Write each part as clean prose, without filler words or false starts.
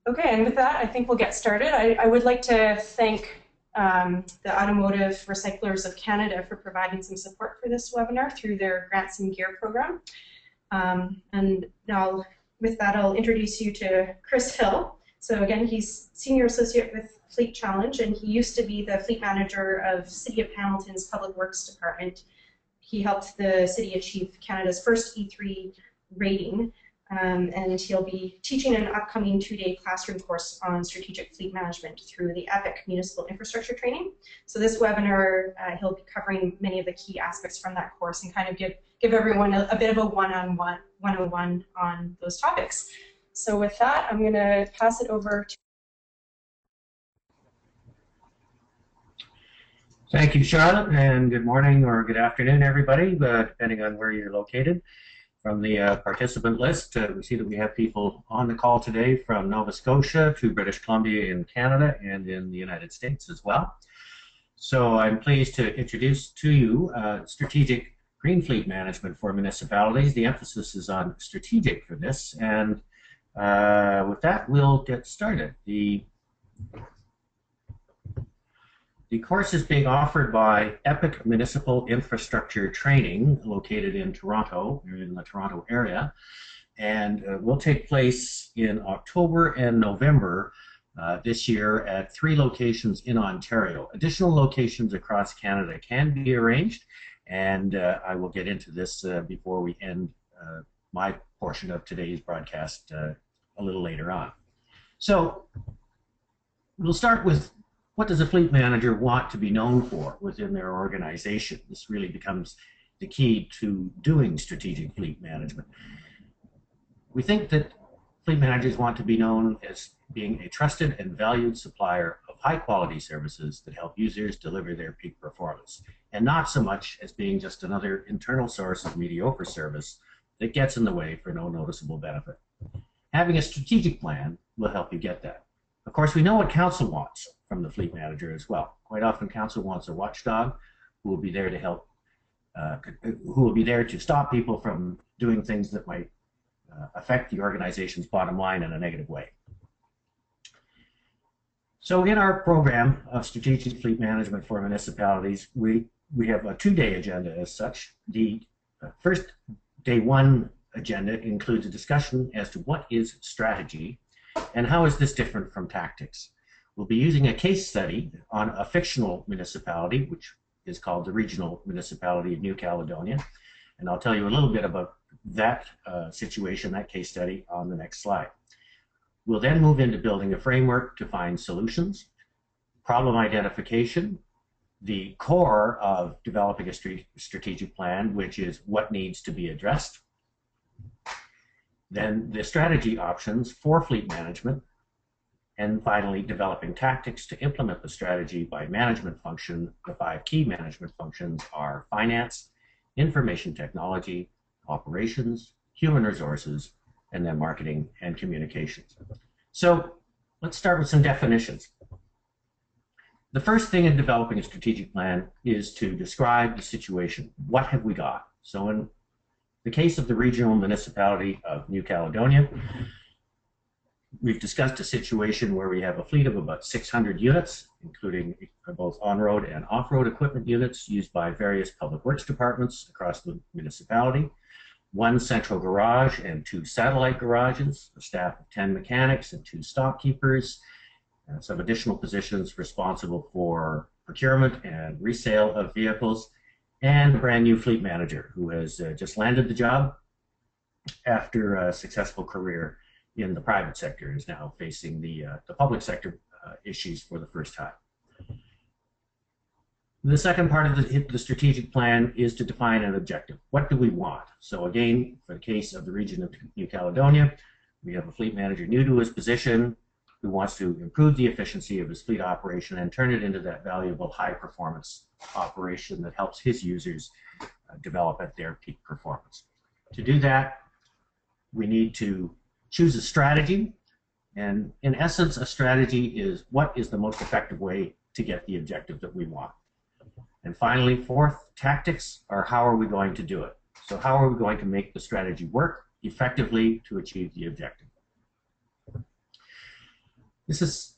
Okay, and with that, I think we'll get started. I would like to thank the Automotive Recyclers of Canada for providing some support for this webinar through their Grants and Gear program. And now, with that, I'll introduce you to Chris Hill. So again, he's Senior Associate with Fleet Challenge, and he used to be the Fleet Manager of City of Hamilton's Public Works Department. He helped the city achieve Canada's first E3 rating. And he'll be teaching an upcoming 2-day classroom course on strategic fleet management through the EPIC Municipal Infrastructure Training. So this webinar, he'll be covering many of the key aspects from that course and kind of give everyone a bit of a one-on-one on those topics. So with that, I'm going to pass it over to. Thank you, Charlotte, and good morning or good afternoon, everybody, depending on where you're located. From the participant list, we see that we have people on the call today from Nova Scotia to British Columbia in Canada and in the United States as well. So I'm pleased to introduce to you strategic green fleet management for municipalities. The emphasis is on strategic for this, and with that, we'll get started. The course is being offered by EPIC Municipal Infrastructure Training, located in Toronto, or in the Toronto area, and will take place in October and November this year at 3 locations in Ontario. Additional locations across Canada can be arranged, and I will get into this before we end my portion of today's broadcast a little later on. So we'll start with, what does a fleet manager want to be known for within their organization? This really becomes the key to doing strategic fleet management. We think that fleet managers want to be known as being a trusted and valued supplier of high-quality services that help users deliver their peak performance, and not so much as being just another internal source of mediocre service that gets in the way for no noticeable benefit. Having a strategic plan will help you get that. Of course, we know what council wants from the fleet manager as well. Quite often, council wants a watchdog who will be there to help, who will be there to stop people from doing things that might affect the organization's bottom line in a negative way. So in our program of strategic fleet management for municipalities, we have a 2-day agenda as such. The first day 1 agenda includes a discussion as to what is strategy and how is this different from tactics. We'll be using a case study on a fictional municipality, which is called the Regional Municipality of New Caledonia, and I'll tell you a little bit about that situation, that case study, on the next slide. We'll then move into building a framework to find solutions, problem identification, the core of developing a strategic plan, which is what needs to be addressed, then the strategy options for fleet management, and finally developing tactics to implement the strategy by management function. The 5 key management functions are finance, information technology, operations, human resources, and then marketing and communications. So let's start with some definitions. The first thing in developing a strategic plan is to describe the situation. What have we got? So in the case of the Regional Municipality of New Caledonia, we've discussed a situation where we have a fleet of about 600 units, including both on-road and off-road equipment units used by various public works departments across the municipality, 1 central garage and 2 satellite garages, a staff of 10 mechanics and 2 stock keepers, some additional positions responsible for procurement and resale of vehicles, and a brand new fleet manager who has just landed the job after a successful career in the private sector, is now facing the public sector issues for the first time. The second part of the strategic plan is to define an objective. What do we want? So again, for the case of the region of New Caledonia, we have a fleet manager new to his position who wants to improve the efficiency of his fleet operation and turn it into that valuable high-performance operation that helps his users develop at their peak performance. To do that, we need to choose a strategy, and in essence, a strategy is what is the most effective way to get the objective that we want. And finally, fourth, tactics are how are we going to do it? So how are we going to make the strategy work effectively to achieve the objective? This is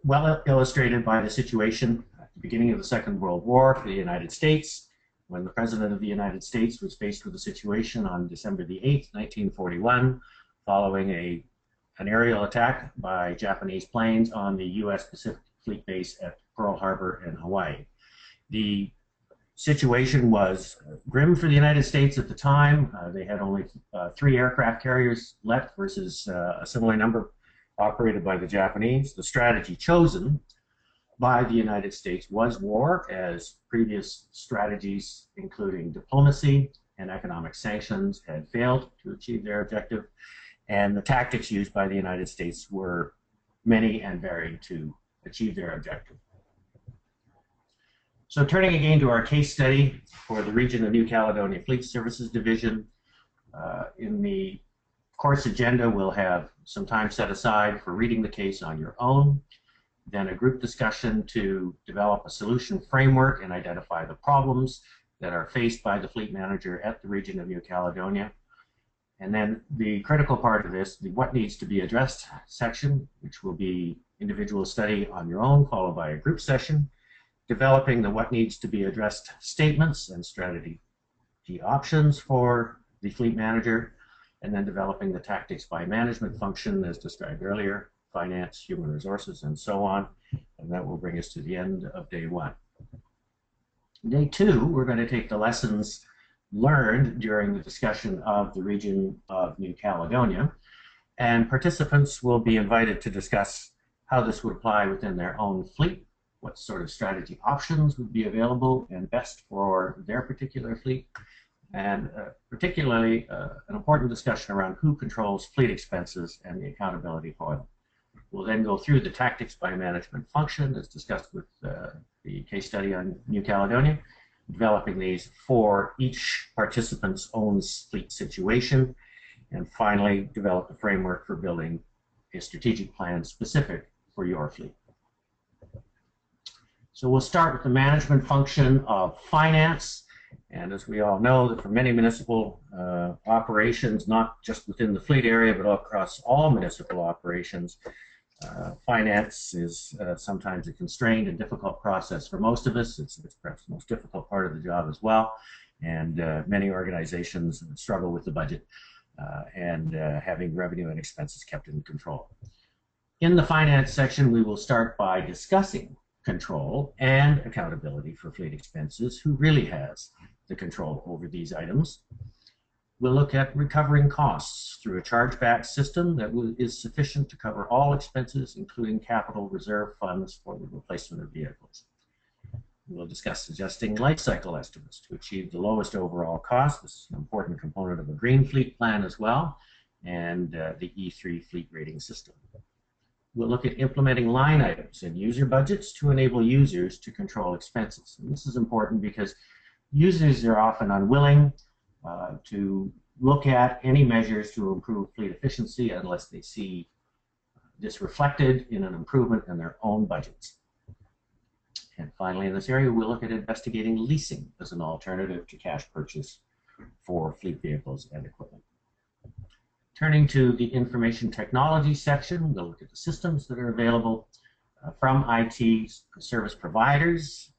well illustrated by the situation at the beginning of the Second World War for the United States, when the President of the United States was faced with a situation on December the 8th, 1941, following an aerial attack by Japanese planes on the U.S. Pacific Fleet base at Pearl Harbor in Hawaii. The situation was grim for the United States at the time. They had only 3 aircraft carriers left versus a similar number operated by the Japanese. The strategy chosen by the United States was war, as previous strategies, including diplomacy and economic sanctions, had failed to achieve their objective. And the tactics used by the United States were many and varied to achieve their objective. So turning again to our case study for the region of New Caledonia Fleet Services Division, in the course agenda we'll have some time set aside for reading the case on your own, then a group discussion to develop a solution framework and identify the problems that are faced by the fleet manager at the region of New Caledonia. And then the critical part of this, the what needs to be addressed section, which will be individual study on your own, followed by a group session, developing the what needs to be addressed statements and strategy options for the fleet manager, and then developing the tactics by management function as described earlier, finance, human resources, and so on. And that will bring us to the end of day 1. Day 2, we're going to take the lessons learned during the discussion of the region of New Caledonia, and participants will be invited to discuss how this would apply within their own fleet, what sort of strategy options would be available and best for their particular fleet, and particularly an important discussion around who controls fleet expenses and the accountability for them. We'll then go through the tactics by management function as discussed with the case study on New Caledonia, developing these for each participant's own fleet situation, and finally develop a framework for building a strategic plan specific for your fleet. So we'll start with the management function of finance. And as we all know, that for many municipal operations, not just within the fleet area, but across all municipal operations, finance is sometimes a constrained and difficult process for most of us. It's perhaps the most difficult part of the job as well. And many organizations struggle with the budget and having revenue and expenses kept in control. In the finance section, we will start by discussing control and accountability for fleet expenses. Who really has the control over these items? We'll look at recovering costs through a chargeback system that is sufficient to cover all expenses, including capital reserve funds for the replacement of vehicles. We'll discuss adjusting life cycle estimates to achieve the lowest overall cost. This is an important component of a green fleet plan as well, and the E3 fleet rating system. We'll look at implementing line items and user budgets to enable users to control expenses. And this is important because users are often unwilling to look at any measures to improve fleet efficiency unless they see this reflected in an improvement in their own budgets. And finally, in this area, we'll look at investigating leasing as an alternative to cash purchase for fleet vehicles and equipment. Turning to the information technology section, we'll look at the systems that are available from IT service providers.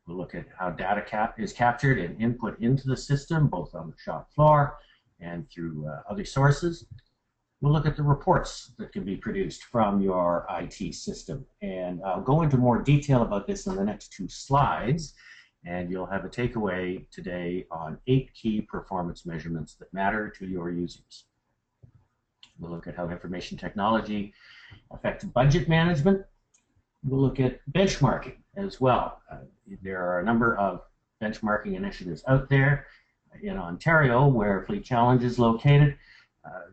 We'll look at how data is captured and input into the system, both on the shop floor and through other sources. We'll look at the reports that can be produced from your IT system. And I'll go into more detail about this in the next 2 slides. And you'll have a takeaway today on 8 key performance measurements that matter to your users. We'll look at how information technology affects budget management. We'll look at benchmarking as well. There are a number of benchmarking initiatives out there. In Ontario, where Fleet Challenge is located,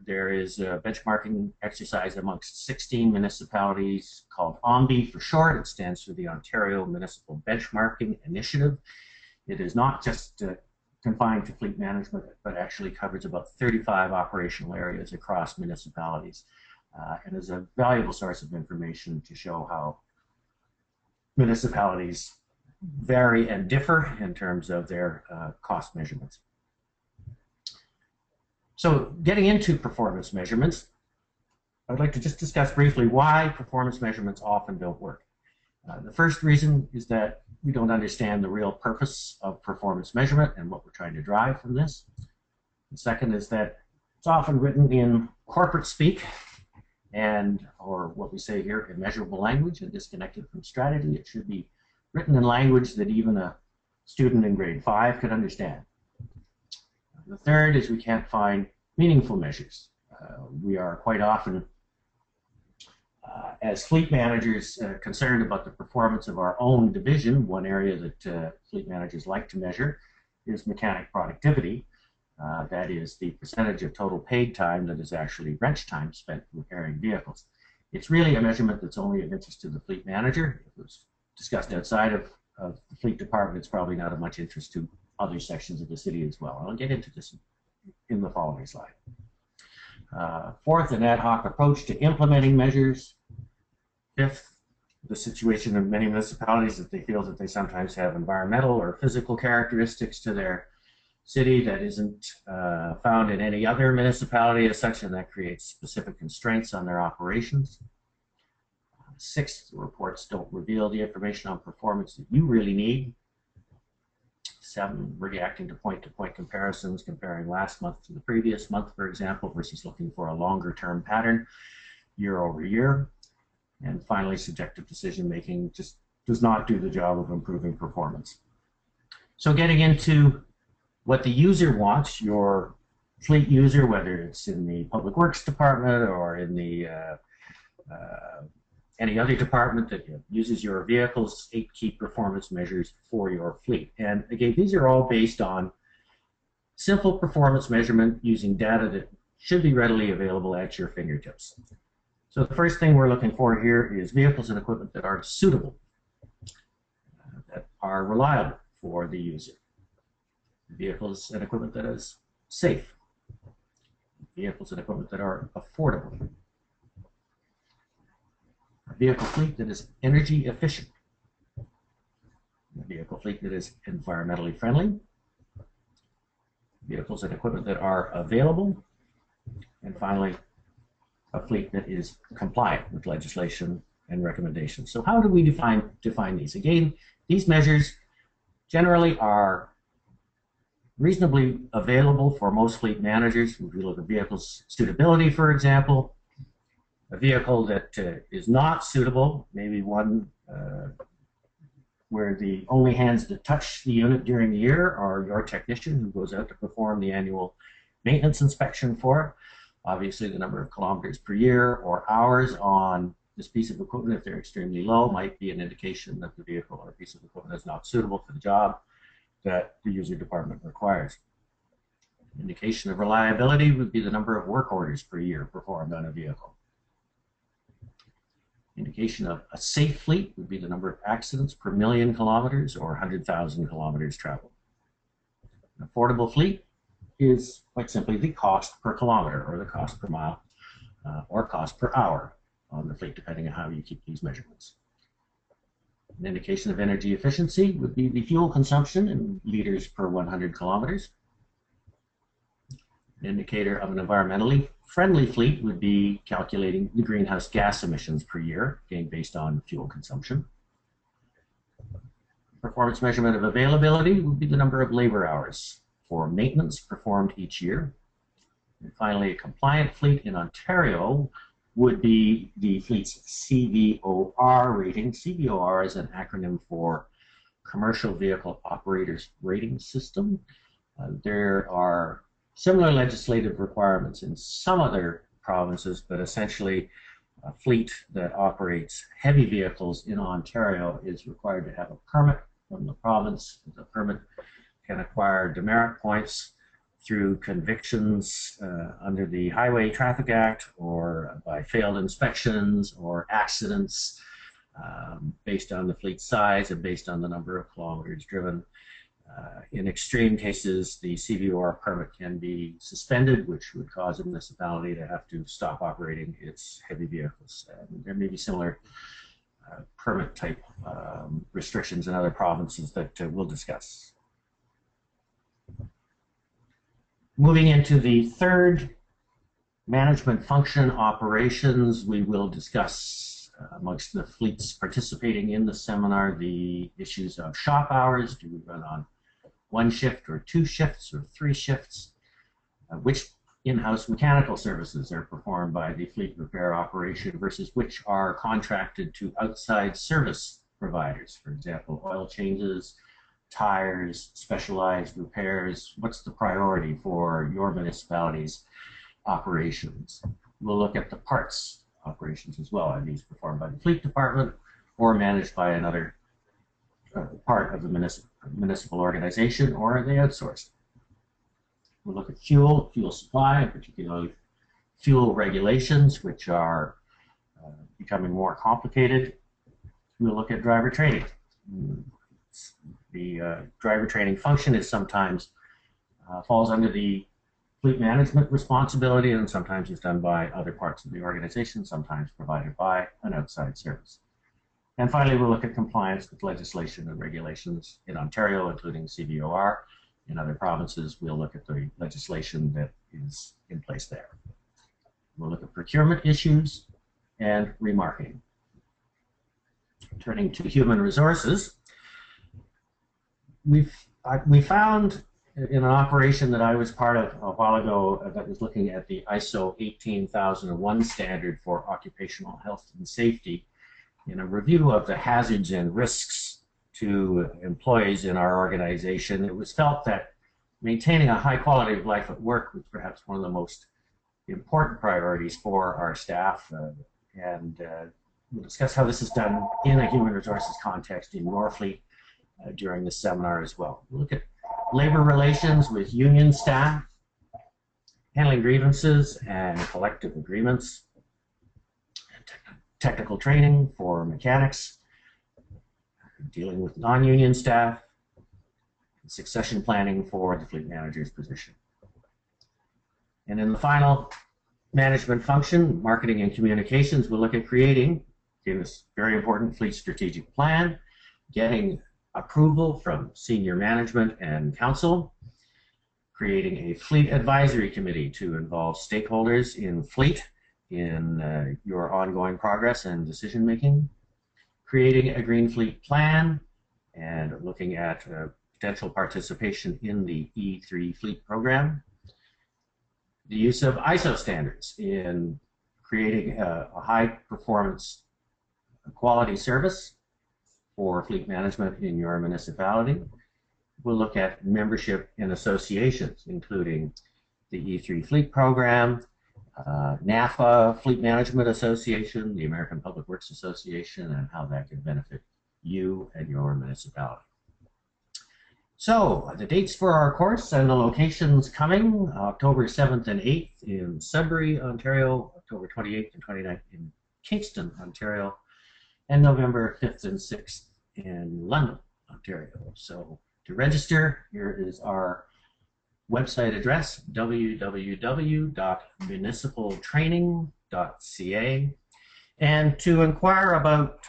there is a benchmarking exercise amongst 16 municipalities called OMBI for short. It stands for the Ontario Municipal Benchmarking Initiative. It is not just confined to fleet management, but actually covers about 35 operational areas across municipalities, and is a valuable source of information to show how municipalities vary and differ in terms of their cost measurements. So getting into performance measurements, I'd like to just discuss briefly why performance measurements often don't work. The first reason is that we don't understand the real purpose of performance measurement and what we're trying to drive from this. The second is that it's often written in corporate speak or what we say here, immeasurable language, and disconnected from strategy. It should be written in language that even a student in grade 5 could understand. The third is we can't find meaningful measures. We are quite often, as fleet managers, concerned about the performance of our own division. One area that fleet managers like to measure is mechanic productivity. That is the percentage of total paid time that is actually wrench time spent repairing vehicles. It's really a measurement that's only of interest to the fleet manager. If it was discussed outside of the fleet department, it's probably not of much interest to other sections of the city as well. I'll get into this in the following slide. Fourth, an ad hoc approach to implementing measures. Fifth, the situation of many municipalities that they feel that they sometimes have environmental or physical characteristics to their city that isn't found in any other municipality as such, and that creates specific constraints on their operations. Sixth, the reports don't reveal the information on performance that you really need. 7, reacting to point-to-point comparisons, comparing last month to the previous month, for example, versus looking for a longer-term pattern year over year. And finally, subjective decision-making just does not do the job of improving performance. So getting into what the user wants, your fleet user, whether it's in the Public Works Department or in the any other department that uses your vehicles, 8 key performance measures for your fleet. And again, these are all based on simple performance measurement using data that should be readily available at your fingertips. So the first thing we're looking for here is vehicles and equipment that are suitable, that are reliable for the user. Vehicles and equipment that is safe. Vehicles and equipment that are affordable. A vehicle fleet that is energy efficient. A vehicle fleet that is environmentally friendly. Vehicles and equipment that are available. And finally, a fleet that is compliant with legislation and recommendations. So how do we define these? Again, these measures generally are reasonably available for most fleet managers. If we look at vehicles suitability, for example, a vehicle that is not suitable, maybe one where the only hands that touch the unit during the year are your technician who goes out to perform the annual maintenance inspection for it. Obviously, the number of kilometers per year or hours on this piece of equipment, if they're extremely low, might be an indication that the vehicle or piece of equipment is not suitable for the job that the user department requires. Indication of reliability would be the number of work orders per year performed on a vehicle. Indication of a safe fleet would be the number of accidents per million kilometers or 100,000 kilometers traveled. An affordable fleet is quite simply the cost per kilometer or the cost per mile or cost per hour on the fleet, depending on how you keep these measurements. An indication of energy efficiency would be the fuel consumption in liters per 100 kilometers. An indicator of an environmentally friendly fleet would be calculating the greenhouse gas emissions per year, again based on fuel consumption. Performance measurement of availability would be the number of labor hours for maintenance performed each year. And finally, a compliant fleet in Ontario would be the fleet's CVOR rating. CVOR is an acronym for Commercial Vehicle Operators Rating System. There are similar legislative requirements in some other provinces, but essentially a fleet that operates heavy vehicles in Ontario is required to have a permit from the province. The permit can acquire demerit points through convictions under the Highway Traffic Act or by failed inspections or accidents based on the fleet size and based on the number of kilometers driven. In extreme cases, the CVOR permit can be suspended, which would cause a municipality to have to stop operating its heavy vehicles. There may be similar permit type restrictions in other provinces that we'll discuss. Moving into the third Management function operations, we will discuss amongst the fleets participating in the seminar the issues of shop hours. Do we run on 1 shift or 2 shifts or 3 shifts? Which in-house mechanical services are performed by the fleet repair operation versus which are contracted to outside service providers? For example, oil changes, tires, specialized repairs. What's the priority for your municipality's operations? We'll look at the parts operations as well. Are these performed by the fleet department or managed by another part of the municipal organization, or are they outsourced? We'll look at fuel supply, and particularly fuel regulations, which are becoming more complicated. We'll look at driver training. The driver training function is sometimes falls under the fleet management responsibility, and sometimes is done by other parts of the organization, sometimes provided by an outside service. And finally, we'll look at compliance with legislation and regulations in Ontario, including CVOR. In other provinces, we'll look at the legislation that is in place there. We'll look at procurement issues and remarketing. Turning to human resources, we found in an operation that I was part of a while ago that was looking at the ISO 18001 standard for occupational health and safety, in a review of the hazards and risks to employees in our organization, it was felt that maintaining a high quality of life at work was perhaps one of the most important priorities for our staff, and we'll discuss how this is done in a human resources context in your fleet during this seminar as well. We'll look at labor relations with union staff, handling grievances and collective agreements, technical training for mechanics, dealing with non-union staff, and succession planning for the fleet manager's position. And in the final management function, marketing and communications, we'll look at creating, again, this very important fleet strategic plan, getting approval from senior management and council, creating a fleet advisory committee to involve stakeholders in fleet in your ongoing progress and decision making, creating a green fleet plan, and looking at potential participation in the E3 fleet program, the use of ISO standards in creating a high performance quality service for fleet management in your municipality. We'll look at membership in associations, including the E3 fleet program, NAFA Fleet Management Association, the American Public Works Association, and how that can benefit you and your municipality. So the dates for our course and the locations coming: October 7th and 8th in Sudbury, Ontario, October 28th and 29th in Kingston, Ontario, and November 5th and 6th in London, Ontario. So to register, here is our website address, www.municipaltraining.ca. And to inquire about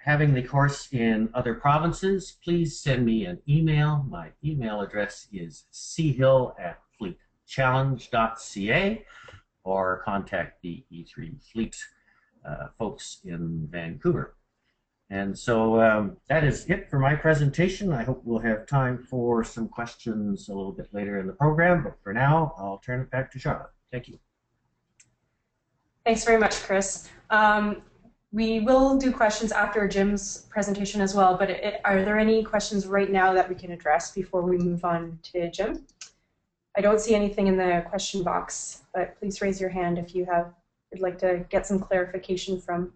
having the course in other provinces, please send me an email. My email address is chehill@fleetchallenge.ca, or contact the E3 Fleet folks in Vancouver. And so that is it for my presentation. I hope we'll have time for some questions a little bit later in the program, but for now, I'll turn it back to Charlotte. Thank you. Thanks very much, Chris. We will do questions after Jim's presentation as well, but are there any questions right now that we can address before we move on to Jim? I don't see anything in the question box, but please raise your hand if you would like to get some clarification from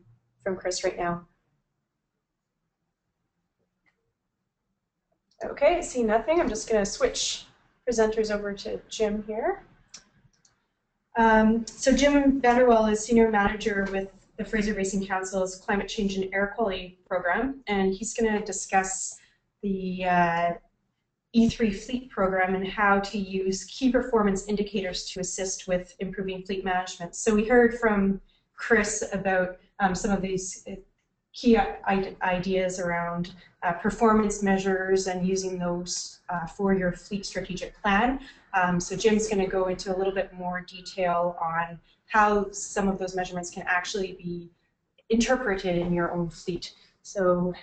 Chris right now. Okay, I see nothing. I'm just going to switch presenters over to Jim here. So Jim Vanderwal is Senior Manager with the Fraser Basin Council's Climate Change and Air Quality Program, and he's going to discuss the E3 Fleet Program and how to use key performance indicators to assist with improving fleet management. So we heard from Chris about some of these key ideas around performance measures and using those for your fleet strategic plan. So Jim's going to go into a little bit more detail on how some of those measurements can actually be interpreted in your own fleet. So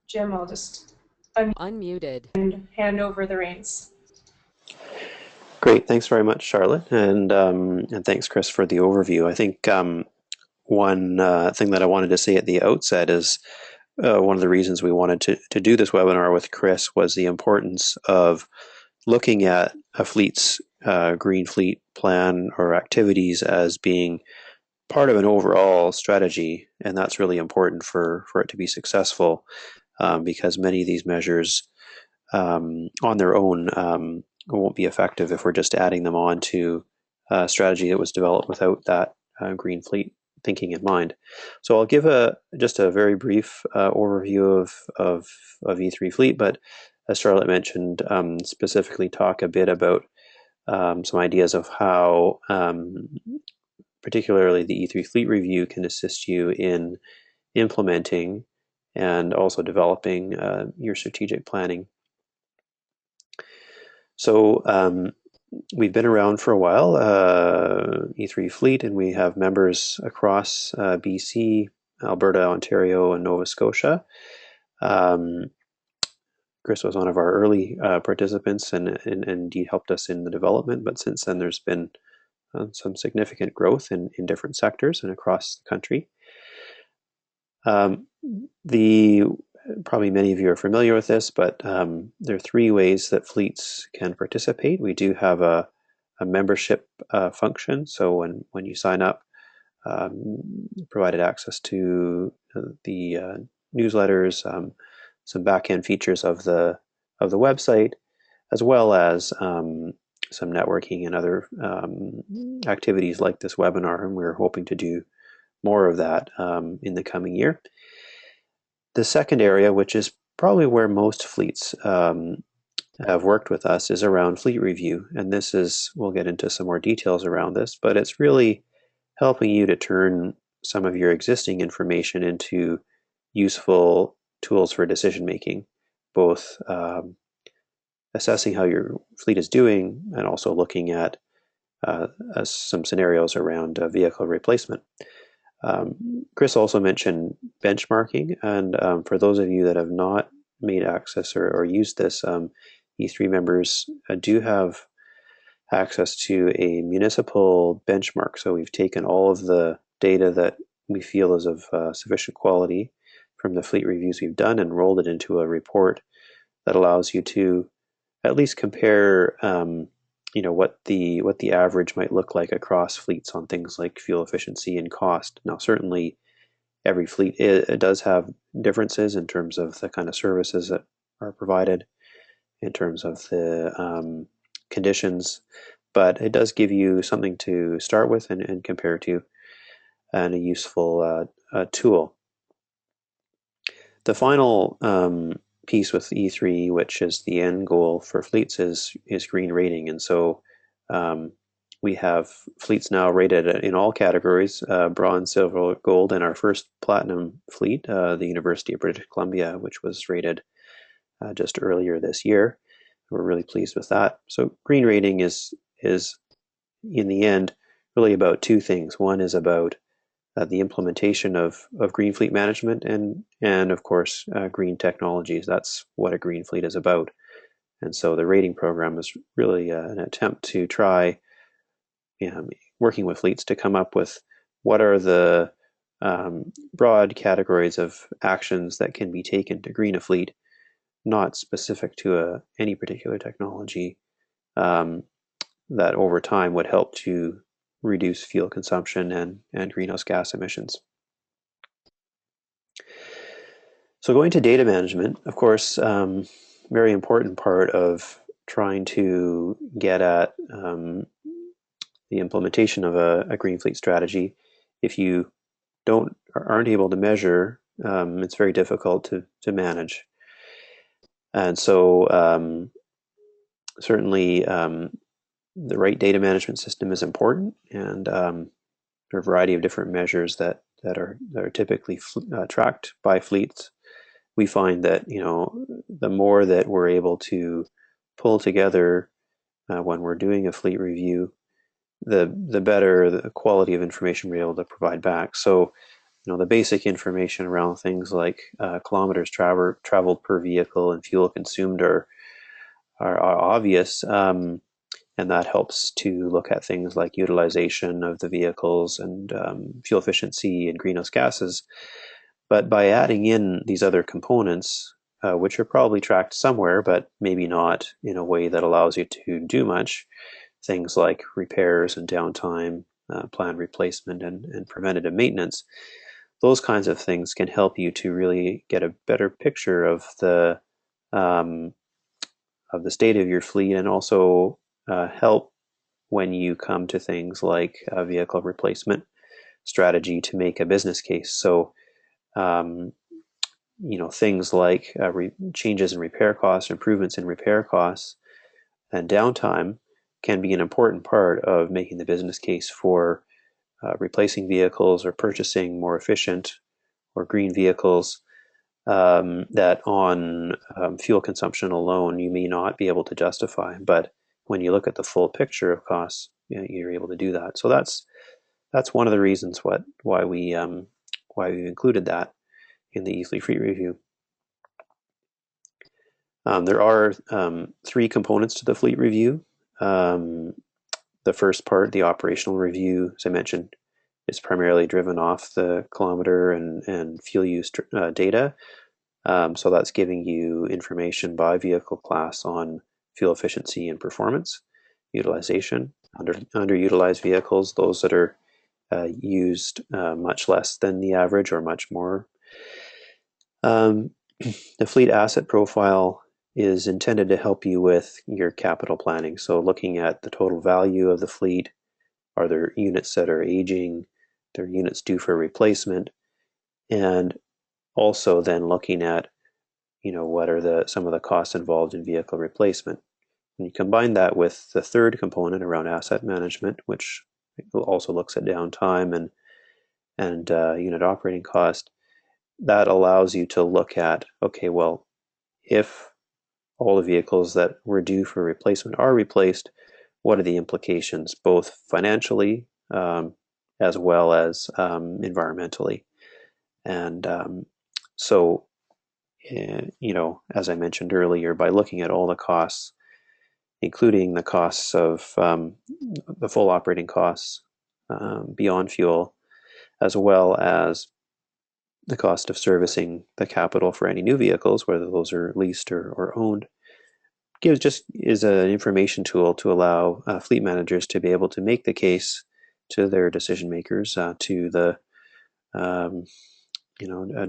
Jim, I'll just Unmuted. hand over the reins. Great, thanks very much, Charlotte, and thanks, Chris, for the overview. I think one thing that I wanted to say at the outset is one of the reasons we wanted to do this webinar with Chris was the importance of looking at a fleet's green fleet plan or activities as being part of an overall strategy, and that's really important for it to be successful, because many of these measures on their own won't be effective if we're just adding them on to a strategy that was developed without that green fleet thinking in mind. So I'll give just a very brief overview of E3 Fleet, but as Charlotte mentioned, specifically talk a bit about some ideas of how particularly the E3 Fleet Review can assist you in implementing and also developing your strategic planning. So we've been around for a while, E3 Fleet, and we have members across BC, Alberta, Ontario, and Nova Scotia. Chris was one of our early participants and indeed helped us in the development, but since then there's been some significant growth in different sectors and across the country. Probably many of you are familiar with this, but there are three ways that fleets can participate. We do have a membership function. So when you sign up, provided access to the newsletters, some back-end features of the website, as well as some networking and other activities like this webinar, and we're hoping to do more of that in the coming year. The second area, which is probably where most fleets have worked with us, is around fleet review. And this is, we'll get into some more details around this, but it's really helping you to turn some of your existing information into useful tools for decision making, both assessing how your fleet is doing and also looking at some scenarios around vehicle replacement. Chris also mentioned benchmarking, and for those of you that have not made access or used this, E3 members do have access to a municipal benchmark. So we've taken all of the data that we feel is of sufficient quality from the fleet reviews we've done and rolled it into a report that allows you to at least compare what the average might look like across fleets on things like fuel efficiency and cost. Now, certainly every fleet it does have differences in terms of the kind of services that are provided, in terms of the conditions, but it does give you something to start with and compare to, and a useful tool. The final piece with E3, which is the end goal for fleets, is green rating. And so we have fleets now rated in all categories, bronze, silver, gold, and our first platinum fleet, the University of British Columbia, which was rated just earlier this year. We're really pleased with that. So green rating is in the end really about two things. One is about the implementation of green fleet management and of course green technologies. That's what a green fleet is about. And so the rating program is really an attempt to try working with fleets to come up with what are the broad categories of actions that can be taken to green a fleet, not specific to any particular technology, that over time would help to reduce fuel consumption and greenhouse gas emissions. So going to data management, of course, very important part of trying to get at the implementation of a green fleet strategy. If you aren't able to measure, it's very difficult to manage. And so certainly the right data management system is important, and there are a variety of different measures that are typically tracked by fleets. We find that the more that we're able to pull together when we're doing a fleet review, the better the quality of information we're able to provide back. So, the basic information around things like kilometers traveled per vehicle and fuel consumed are obvious, and that helps to look at things like utilization of the vehicles and fuel efficiency and greenhouse gases. But by adding in these other components, which are probably tracked somewhere, but maybe not in a way that allows you to do much, things like repairs and downtime, planned replacement, and preventative maintenance, those kinds of things can help you to really get a better picture um, of the state of your fleet, and also help when you come to things like a vehicle replacement strategy to make a business case. So, things like changes in repair costs, improvements in repair costs, and downtime can be an important part of making the business case for replacing vehicles or purchasing more efficient or green vehicles that on fuel consumption alone you may not be able to justify. But when you look at the full picture of costs, you're able to do that. So that's one of the reasons why we've included that in the eFleet Fleet Review. There are 3 components to the fleet review. The first part, the operational review, as I mentioned, is primarily driven off the kilometer and fuel use data. So that's giving you information by vehicle class on fuel efficiency and performance, utilization, underutilized vehicles, those that are used much less than the average or much more. The fleet asset profile is intended to help you with your capital planning. So looking at the total value of the fleet, are there units that are aging, there are units due for replacement, and also then looking at what are some of the costs involved in vehicle replacement. And you combine that with the third component around asset management, which also looks at downtime and unit operating cost. That allows you to look at, okay, well, if all the vehicles that were due for replacement are replaced, what are the implications, both financially as well as environmentally? And so, as I mentioned earlier, by looking at all the costs, including the costs of the full operating costs beyond fuel, as well as the cost of servicing the capital for any new vehicles, whether those are leased or owned, is an information tool to allow fleet managers to be able to make the case to their decision makers, to the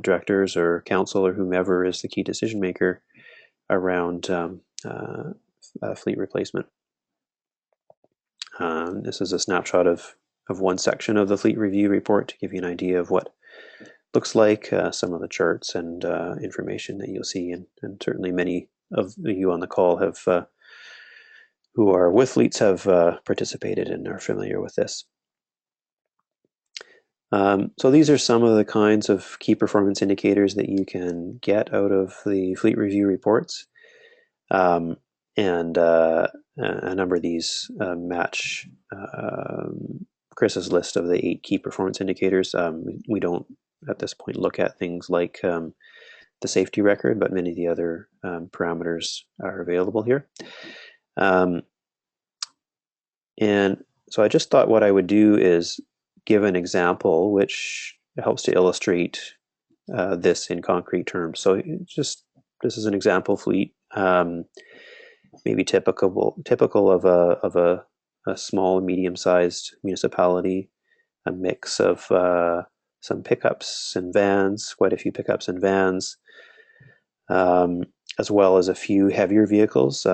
directors or council or whomever is the key decision maker around fleet replacement. This is a snapshot of one section of the fleet review report to give you an idea of what looks like, some of the charts and information that you'll see, and certainly many of you on the call who are with fleets have participated and are familiar with this. So these are some of the kinds of key performance indicators that you can get out of the fleet review reports. And a number of these match Chris's list of the 8 key performance indicators. We don't at this point look at things like the safety record, but many of the other parameters are available here. And so I just thought what I would do is give an example which helps to illustrate this in concrete terms. So this is an example fleet, maybe typical of a small, medium-sized municipality, a mix of some pickups and vans, quite a few pickups and vans, as well as a few heavier vehicles.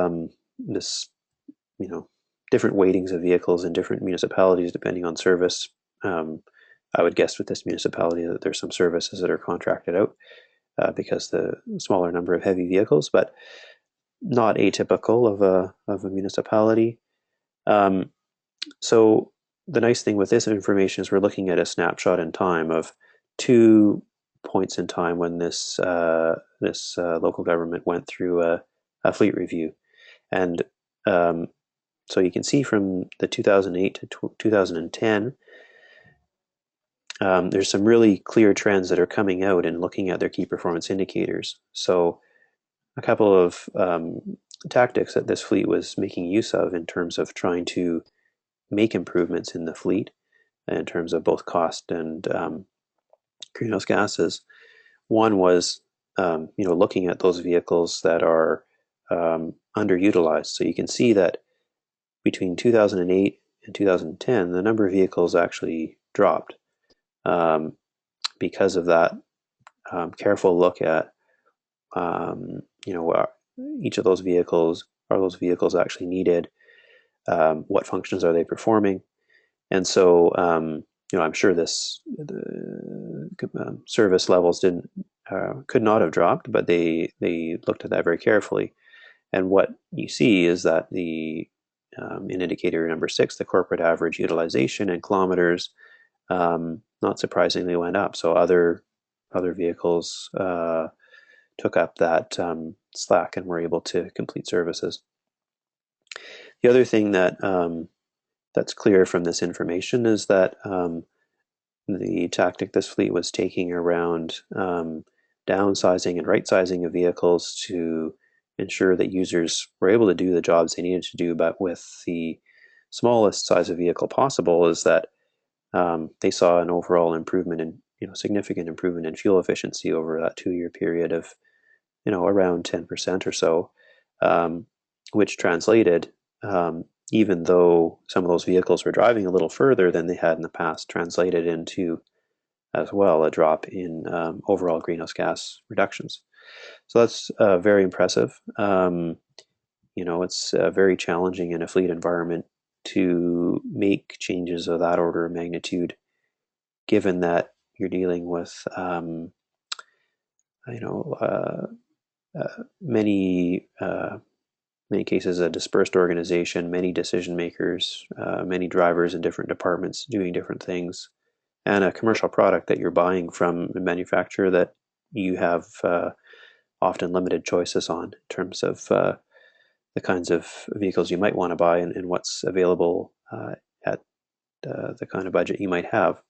Different weightings of vehicles in different municipalities depending on service. I would guess with this municipality that there's some services that are contracted out because the smaller number of heavy vehicles, but not atypical of a municipality. So the nice thing with this information is we're looking at a snapshot in time of 2 points in time when this local government went through a fleet review, and So you can see from the 2008 to 2010, there's some really clear trends that are coming out and looking at their key performance indicators. So a couple of tactics that this fleet was making use of in terms of trying to make improvements in the fleet in terms of both cost and greenhouse gases. One was looking at those vehicles that are underutilized. So you can see that between 2008 and 2010, the number of vehicles actually dropped because of that careful look at each of those vehicles. Are those vehicles actually needed? What functions are they performing? And so I'm sure the service levels could not have dropped, but they looked at that very carefully. And what you see is that in indicator number 6, the corporate average utilization in kilometers, not surprisingly, went up. So other vehicles took up that slack and were able to complete services. The other thing that that's clear from this information is that the tactic this fleet was taking around downsizing and right-sizing of vehicles to ensure that users were able to do the jobs they needed to do, but with the smallest size of vehicle possible, is that they saw an overall improvement in, significant improvement in fuel efficiency over that 2-year period of, around 10% or so, which translated, even though some of those vehicles were driving a little further than they had in the past, translated into as well a drop in overall greenhouse gas reductions. So that's very impressive. It's very challenging in a fleet environment to make changes of that order of magnitude, given that you're dealing with many cases a dispersed organization, many decision makers, many drivers in different departments doing different things, and a commercial product that you're buying from a manufacturer that you have often limited choices on in terms of the kinds of vehicles you might want to buy and what's available at the kind of budget you might have.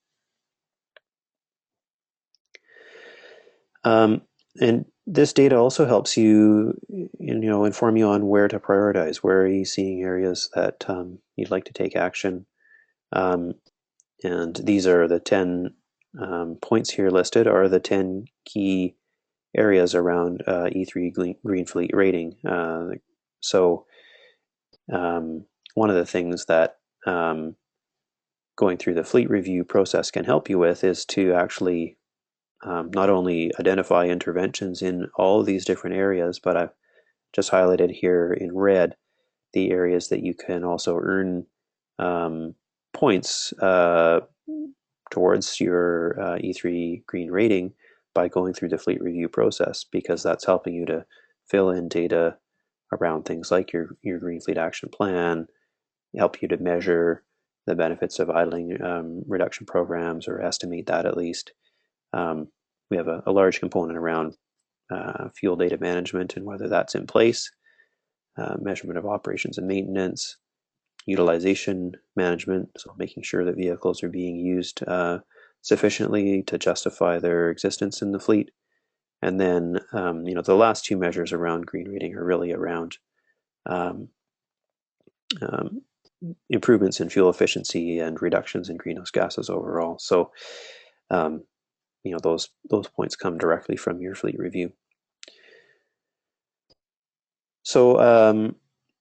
And this data also helps you, inform you on where to prioritize. Where are you seeing areas that you'd like to take action? And these are the 10 points here listed are the 10 key areas around E3 Green Fleet rating. So one of the things that going through the fleet review process can help you with is to actually not only identify interventions in all of these different areas, but I've just highlighted here in red the areas that you can also earn points towards your E3 green rating by going through the fleet review process, because that's helping you to fill in data around things like your green fleet action plan, help you to measure the benefits of idling reduction programs, or estimate that at least. We have a large component around fuel data management and whether that's in place, measurement of operations and maintenance, utilization management, so making sure that vehicles are being used sufficiently to justify their existence in the fleet. And then, the last two measures around green rating are really around improvements in fuel efficiency and reductions in greenhouse gases overall. So, those points come directly from your fleet review. So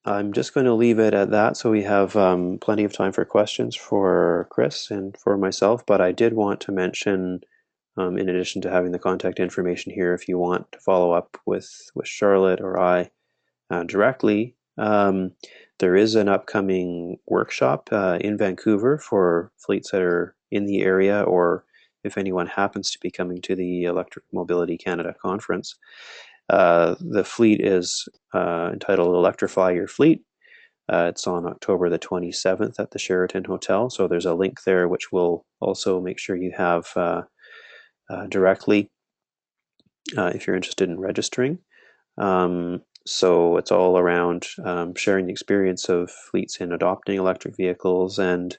I'm just going to leave it at that, so we have plenty of time for questions for Chris and for myself. But I did want to mention, in addition to having the contact information here, if you want to follow up with Charlotte or I directly, there is an upcoming workshop in Vancouver for fleets that are in the area, or if anyone happens to be coming to the Electric Mobility Canada conference. The fleet is entitled Electrify Your Fleet. It's on October the 27th at the Sheraton Hotel. So there's a link there which will also make sure you have directly if you're interested in registering. So it's all around sharing the experience of fleets in adopting electric vehicles and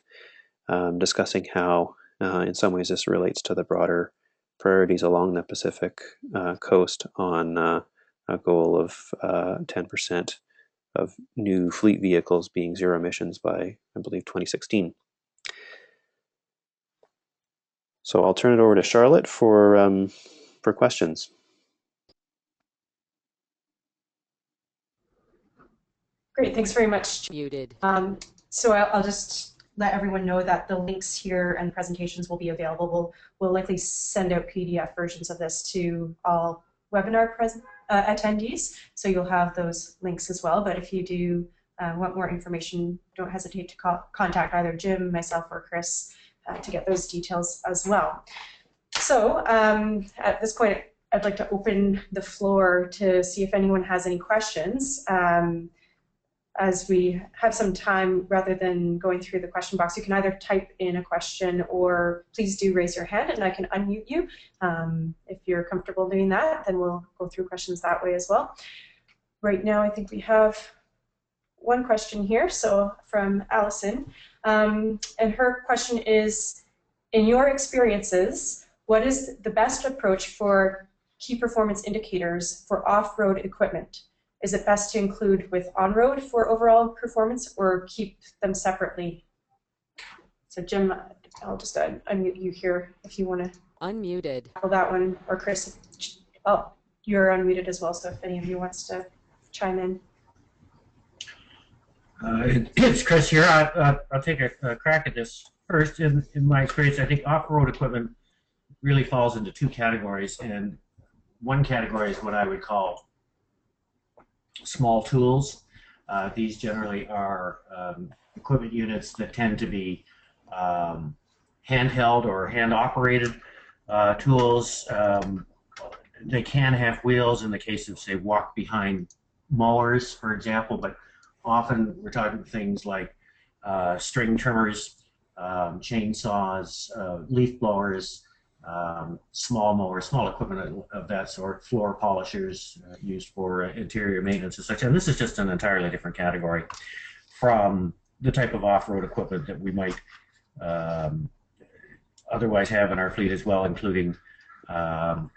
discussing how, in some ways, this relates to the broader priorities along the Pacific coast on a goal of 10% of new fleet vehicles being zero emissions by, I believe, 2016. So I'll turn it over to Charlotte for questions. Great, thanks very much. Muted. So I'll just let everyone know that the links here and presentations will be available. We'll likely send out PDF versions of this to all webinar attendees, so you'll have those links as well. But if you do want more information, don't hesitate to contact either Jim, myself, or Chris to get those details as well. So at this point, I'd like to open the floor to see if anyone has any questions. As we have some time, rather than going through the question box, you can either type in a question or please do raise your hand and I can unmute you. If you're comfortable doing that, then we'll go through questions that way as well. Right now, I think we have one question here, so from Allison. And her question is, in your experiences, what is the best approach for key performance indicators for off-road equipment? Is it best to include with on-road for overall performance or keep them separately? So Jim, I'll just unmute you here if you want to Unmuted. tackle that one, or Chris. Oh, you're unmuted as well, so if any of you wants to chime in. It's Chris here. I'll take a crack at this. First, in my experience, I think off-road equipment really falls into two categories, and one category is what I would call small tools. These generally are equipment units that tend to be handheld or hand-operated tools. They can have wheels in the case of, say, walk-behind mowers, for example, but often we're talking things like string trimmers, chainsaws, leaf blowers, small mowers, small equipment of that sort, floor polishers used for interior maintenance and such. And this is just an entirely different category from the type of off-road equipment that we might otherwise have in our fleet as well, including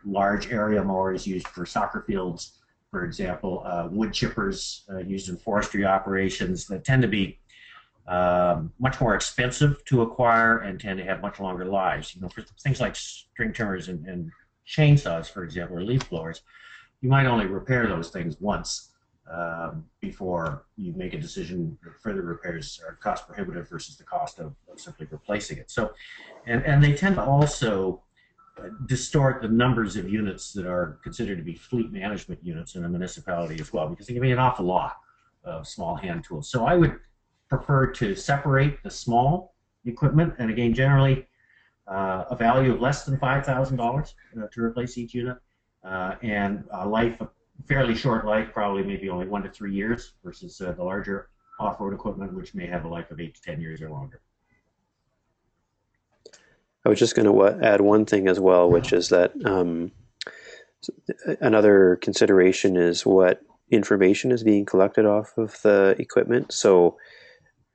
large area mowers used for soccer fields, for example, wood chippers used in forestry operations that tend to be much more expensive to acquire and tend to have much longer lives. You know, for things like string trimmers and chainsaws, for example, or leaf blowers, you might only repair those things once before you make a decision that further repairs are cost prohibitive versus the cost of simply replacing it. So, and they tend to also distort the numbers of units that are considered to be fleet management units in a municipality as well, because there can be an awful lot of small hand tools. So I would prefer to separate the small equipment, and again, generally a value of less than $5,000 to replace each unit, and a life, a fairly short life, probably maybe only 1 to 3 years, versus the larger off-road equipment, which may have a life of 8 to 10 years or longer. I was just going to add one thing as well, which is that another consideration is what information is being collected off of the equipment. So,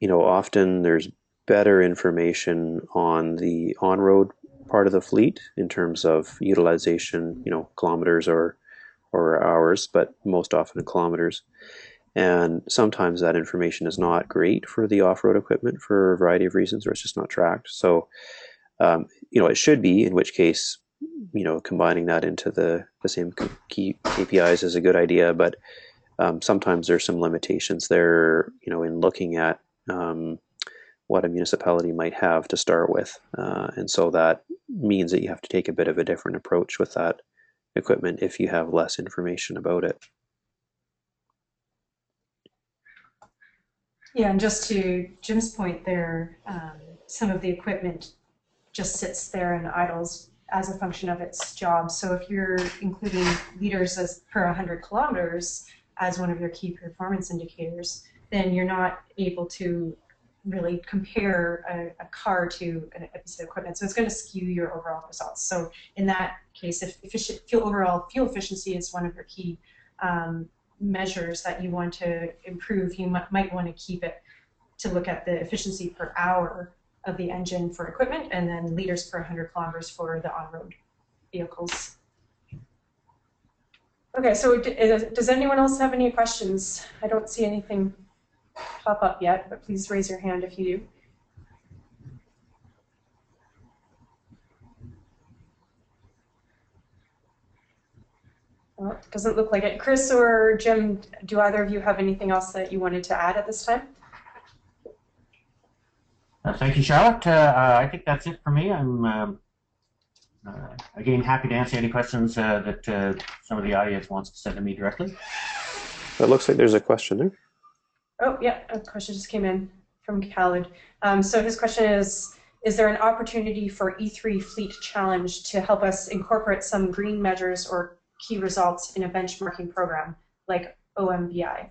you know, often there's better information on the on-road part of the fleet in terms of utilization, you know, kilometers or hours, but most often in kilometers. And sometimes that information is not great for the off-road equipment for a variety of reasons, or it's just not tracked. So, you know, it should be, in which case, you know, combining that into the same key KPIs is a good idea, but sometimes there's some limitations there, you know, in looking at what a municipality might have to start with. And so that means that you have to take a bit of a different approach with that equipment if you have less information about it. Yeah, and just to Jim's point there, some of the equipment just sits there and idles as a function of its job. So if you're including liters as per 100 kilometers as one of your key performance indicators, then you're not able to really compare a car to a piece of equipment. So it's going to skew your overall results. So in that case, if overall fuel efficiency is one of your key measures that you want to improve, you might want to keep it to look at the efficiency per hour of the engine for equipment, and then liters per 100 kilometers for the on-road vehicles. Okay, so does anyone else have any questions? I don't see anything pop up yet, but please raise your hand if you do. Well, it doesn't look like it. Chris or Jim, do either of you have anything else that you wanted to add at this time? Thank you, Charlotte. I think that's it for me. I'm again happy to answer any questions that some of the audience wants to send to me directly. It looks like there's a question there. Oh, yeah, a question just came in from Khaled. So his question is there an opportunity for E3 Fleet Challenge to help us incorporate some green measures or key results in a benchmarking program like OMBI?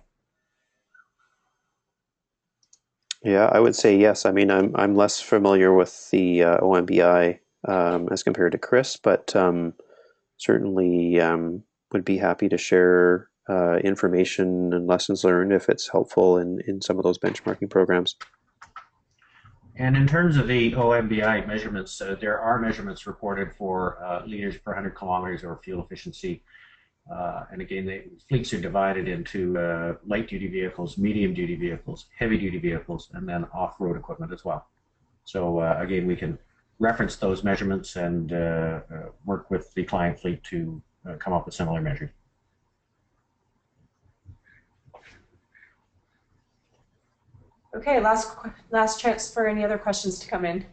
Yeah, I would say yes. I mean, I'm less familiar with the OMBI as compared to Chris, but certainly would be happy to share information and lessons learned if it's helpful in some of those benchmarking programs. And in terms of the OMBI measurements, there are measurements reported for liters per 100 kilometers or fuel efficiency. And again, the fleets are divided into light-duty vehicles, medium-duty vehicles, heavy-duty vehicles, and then off-road equipment as well. So again, we can reference those measurements and work with the client fleet to come up with similar measures. Okay, last chance for any other questions to come in.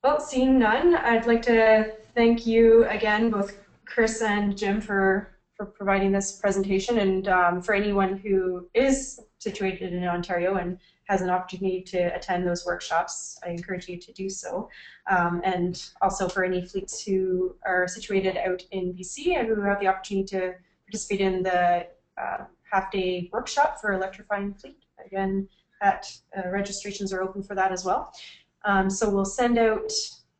Well, seeing none, I'd like to thank you again, both Chris and Jim, for providing this presentation, and for anyone who is situated in Ontario and has an opportunity to attend those workshops, I encourage you to do so. And also for any fleets who are situated out in BC and who have the opportunity to participate in the half-day workshop for electrifying fleet. Again, registrations are open for that as well. So we'll send out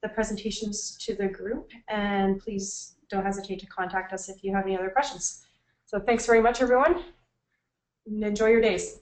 the presentations to the group, and please don't hesitate to contact us if you have any other questions. So thanks very much, everyone, and enjoy your days.